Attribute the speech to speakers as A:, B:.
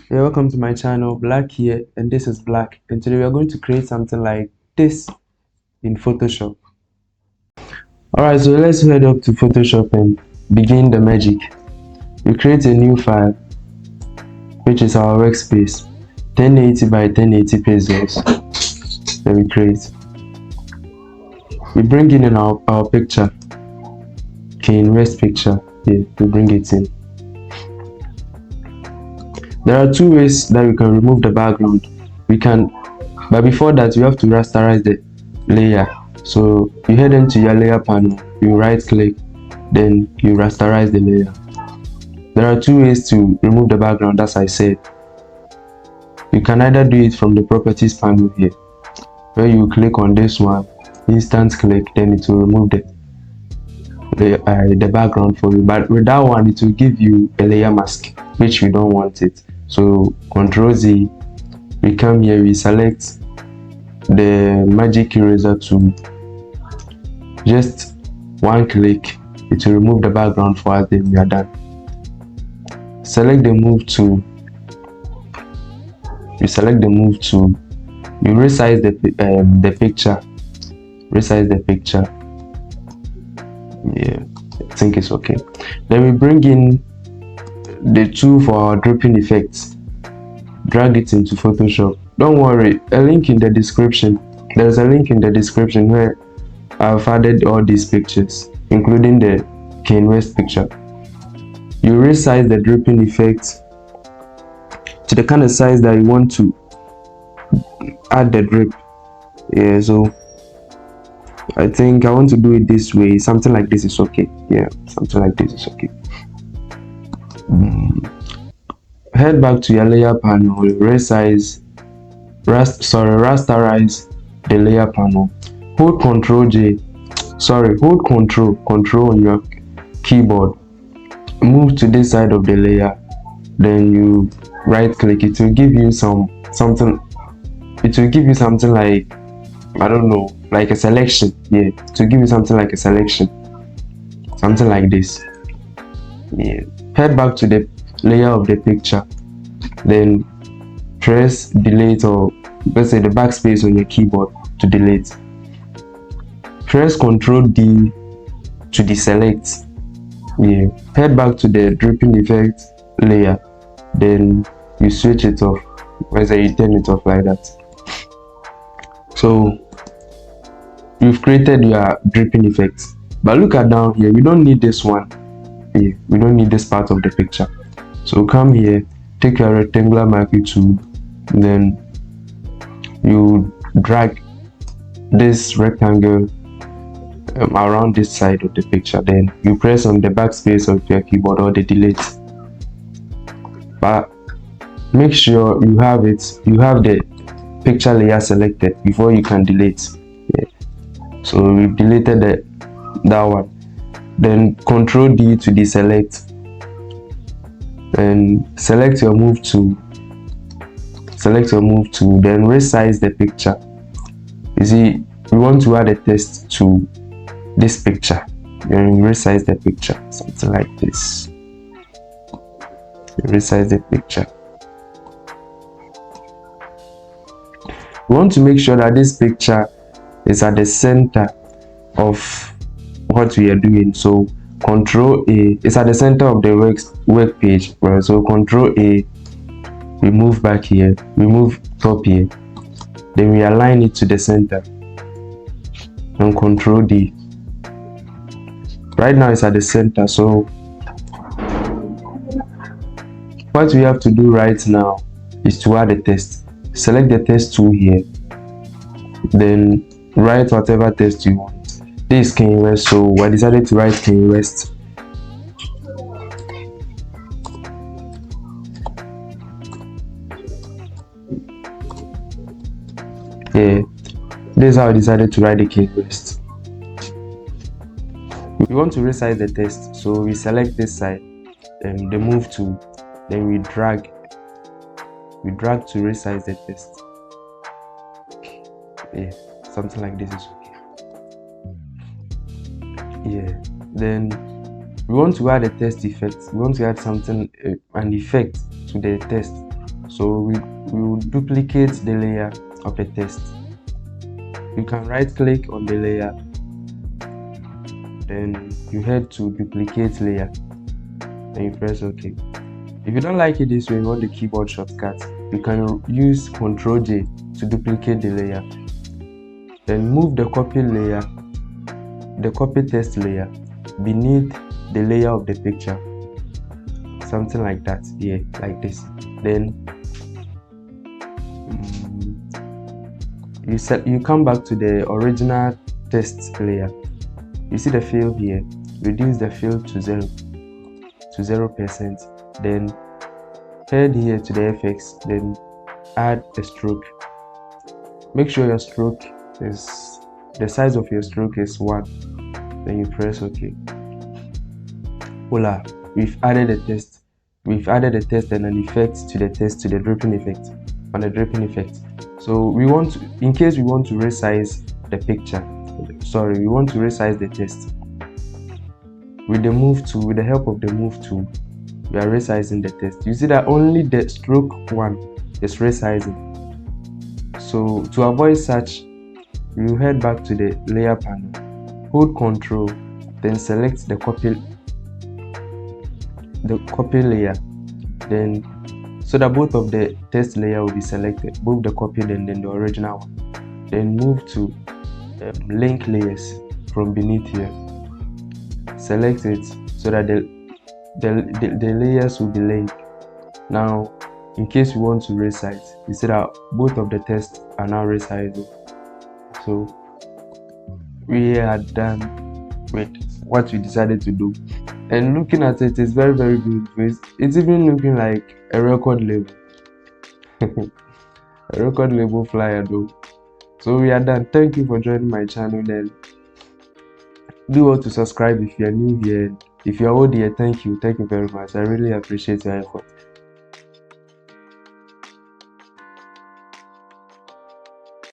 A: Hey, welcome to my channel. Black here, and this is Black, and today we are going to create something like this in Photoshop. Alright, so let's head up to Photoshop and begin the magic. We create a new file, which is our workspace, 1080 by 1080 pixels. Then we create. We bring in our picture, West picture. Here, we bring it in. There are two ways that we can remove the background. But before that, you have to rasterize the layer. So you head into your layer panel, you right click, then you rasterize the layer. There are two ways to remove the background, as I said. You can either do it from the properties panel here, where you click on this one, instant click, then it will remove the background for you. But with that one, it will give you a layer mask, which we don't want it. So Ctrl Z, we come here, we select the magic eraser tool, just one click, it will remove the background for us, then we are done. Select the move tool, you select the move tool, you resize the picture, resize the picture. Yeah, I think it's okay. Then we bring in the tool for our dripping effects, drag it into Photoshop. Don't worry, a link in the description. There's a link in the description where I've added all these pictures, including the West picture. You resize the dripping effect to the kind of size that you want to add the drip. Yeah, so I think I want to do it this way. Something like this is okay. Yeah, something like this is okay. Head back to your layer panel, rasterize the layer panel. Hold Control on your keyboard. Move to this side of the layer, then you right click. It will give you something. It will give you something like, I don't know, like a selection. Yeah, it will give you something like a selection, something like this. Yeah. Head back to the layer of the picture, then press delete, or let's say the backspace on your keyboard to delete. Press Ctrl D to deselect. Yeah. Head back to the dripping effect layer, then you switch it off. Let's say you turn it off like that. So you've created your dripping effect. But look at down here, we don't need this one. Yeah, we don't need this part of the picture. So come here, take your rectangular marquee tool, then you drag this rectangle around this side of the picture, then you press on the backspace of your keyboard or the delete. But make sure you have the picture layer selected before you can delete. Yeah. So we've deleted that one. Then Ctrl D to deselect, and select your move tool, then resize the picture. You see, we want to add a text to this picture, then resize the picture, something like this. Resize the picture. We want to make sure that this picture is at the center of what we are doing. So Ctrl A, it's at the center of the work page, right? So Ctrl A, we move back here, we move top here, then we align it to the center, and Ctrl D. Right now it's at the center. So what we have to do right now is to add a text. Select the text tool here, then write whatever text you want. This is Kanye West, so I decided to write Kanye West. Yeah, this is how I decided to write the Kanye West. We want to resize the text, so we select this side, then the move tool, then we drag to resize the text. Yeah, something like this is okay. Yeah, then we want to add a text effect. We want to add something, an effect to the text. So we will duplicate the layer of the text. You can right click on the layer, then you head to duplicate layer, then you press OK. If you don't like it this way, you want the keyboard shortcut, you can use Ctrl J to duplicate the layer. Then move the copy layer, the copy text layer beneath the layer of the picture, something like that. Yeah, like this. Then you come back to the original text layer. You see the fill here, reduce the fill to 0%. Then head here to the FX, then add a stroke. Make sure your stroke is, the size of your stroke is 1. Then you press OK. Voila, we've added a text. We've added a text and an effect to the text, to the dripping effect, on the dripping effect. So we want to, in case we want to resize the picture, we want to resize the text. With the move tool, with the help of the move tool, we are resizing the text. You see that only the stroke 1 is resizing. So to avoid such, you head back to the layer panel, hold Ctrl, then select the copy layer, then so that both of the text layer will be selected, both the copied and then the original one. Then move to link layers from beneath here. Select it so that the layers will be linked. Now, in case we want to resize, you see that both of the text are now resizing. So we are done with what we decided to do. And looking at it, it's very, very good. It's even looking like a record label. A record label flyer though. So we are done. Thank you for joining my channel. Then do well to subscribe if you are new here. If you are old here, thank you very much. I really appreciate your effort.